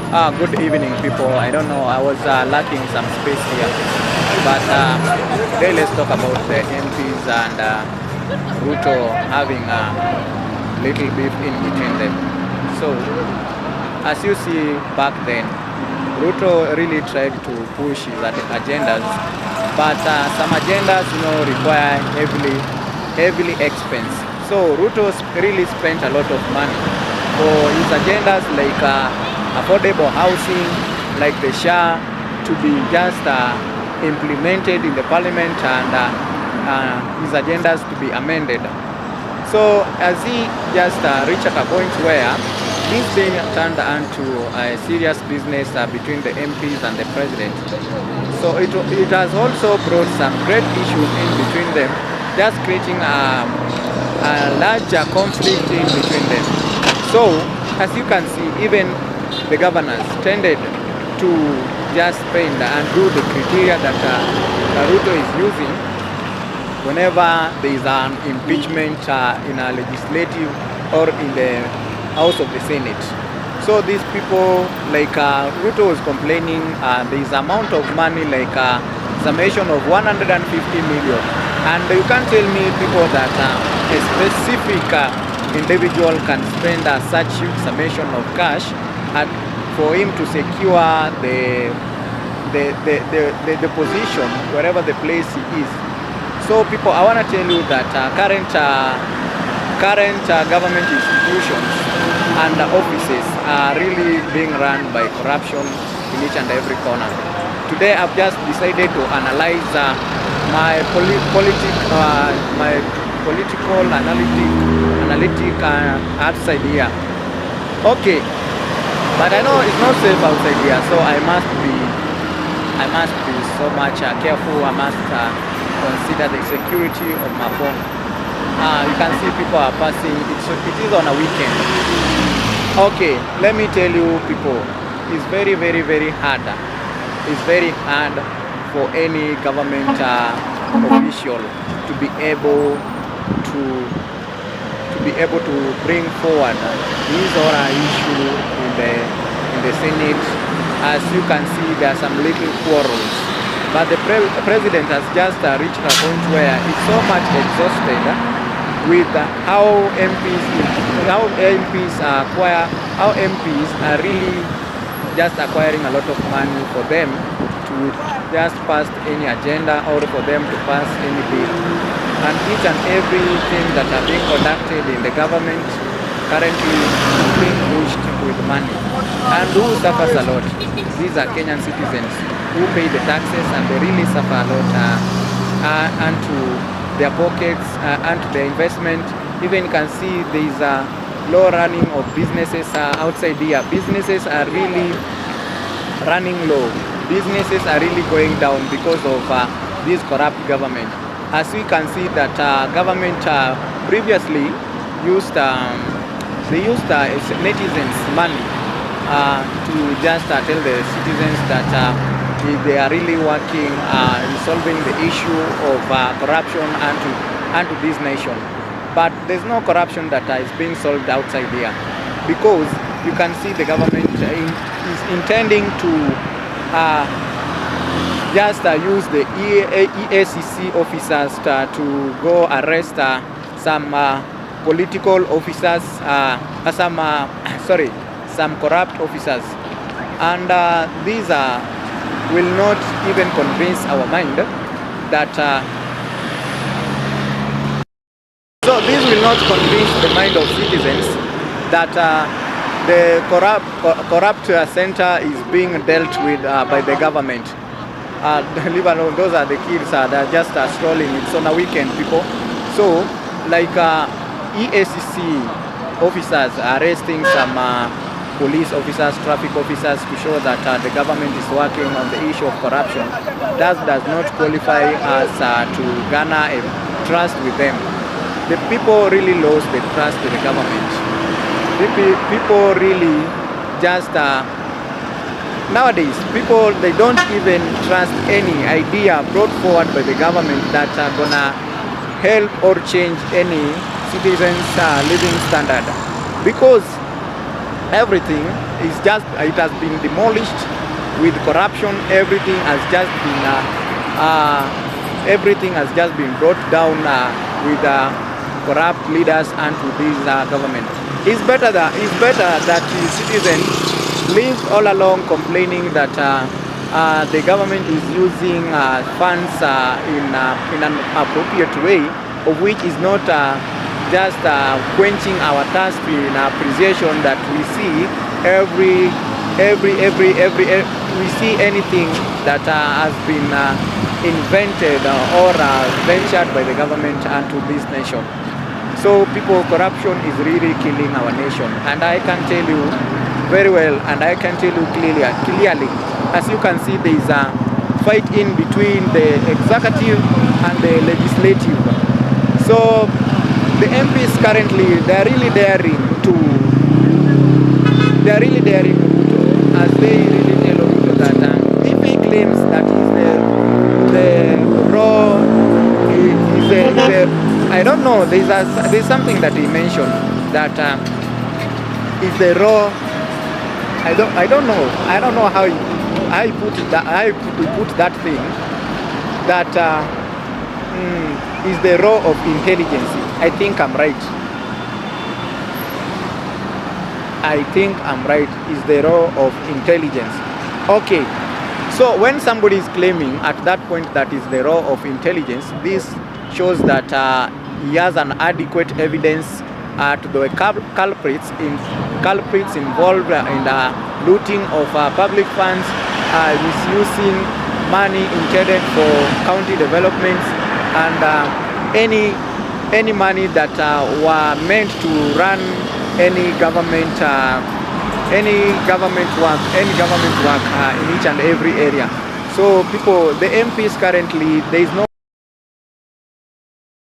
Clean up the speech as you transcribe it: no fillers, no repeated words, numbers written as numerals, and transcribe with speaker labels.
Speaker 1: Good evening, people. I don't know, I was lacking some space here, but today let's talk about the MPs and Ruto having a little beef in between them. So, as you see back then, Ruto really tried to push his agendas, but some agendas, require heavily expense. So Ruto really spent a lot of money for his agendas like affordable housing, like the SHA, to be just implemented in the parliament and his agendas to be amended. So as he just reached a point where this being turned into a serious business between the MPs and the president. So it has also brought some great issues in between them, just creating a larger conflict in between them. So as you can see, even the governors tended to just spend and do the criteria that Ruto is using whenever there is an impeachment in a legislative or in the House of the Senate. So these people, like Ruto was complaining, there is amount of money like summation of 150 million. And you can't tell me people that a specific individual can spend such huge summation of cash and for him to secure the position wherever the place he is. So people, I want to tell you that current government institutions and offices are really being run by corruption in each and every corner. Today I've just decided to analyze my political analytic outside here. Okay, but I know it's not safe outside here, so I must be so much careful. I must consider the security of my phone. You can see people are passing. It is on a weekend. Okay, let me tell you, people, it's very, very, very hard. It's very hard for any government official to be able to bring forward his or her issue in the Senate. As you can see, there are some little quarrels. But the president has just reached a point where it's so much exhausted with how MPs are really just acquiring a lot of money for them to just pass any agenda or for them to pass any bill. And each and everything that are being conducted in the government currently is being pushed with money. And who suffers a lot? These are Kenyan citizens who pay the taxes, and they really suffer a lot and to their pockets and to their investment. Even you can see there is a low running of businesses outside here. Businesses are really running low. Businesses are really going down because of this corrupt government. As we can see that government previously used netizens' money to just tell the citizens that they are really working resolving the issue of corruption and to this nation. But there's no corruption that is being solved outside here, because you can see the government is intending to just use the EACC officers to go arrest some political officers, some corrupt officers, and these will not even convince our mind that so this will not convince the mind of citizens that the corrupt center is being dealt with by the government. Leave alone, those are the kids that are just strolling. It's on a weekend, people. So like EACC officers arresting some police officers, traffic officers, to show that the government is working on the issue of corruption. That does not qualify us to garner a trust with them. The people really lost the trust with the government. People really just nowadays, people, they don't even trust any idea brought forward by the government that are gonna help or change any citizens' living standard, because everything it has been demolished with corruption. Everything has just been brought down with corrupt leaders and to this government. It's better that the citizens live all along complaining that the government is using funds in an appropriate way, of which is not just quenching our thirst in appreciation that we see we see anything that has been invented or ventured by the government into this nation. So corruption is really killing our nation, and I can tell you very well, and I can tell you clearly, as you can see, there is a fight in between the executive and the legislative. So the MPs currently, they are really daring Ruto, as they really tell Ruto that if he claims that the raw is I don't know, there's something that he mentioned that is the raw. I don't know how he put that thing, that is the raw of intelligence. I think I'm right. Is the raw of intelligence. Okay. So when somebody is claiming at that point that is the raw of intelligence, this shows that he has an adequate evidence to the culprits involved in the looting of public funds, misusing money intended for county developments, and any money that were meant to run any government work in each and every area. So the MPs currently, there is no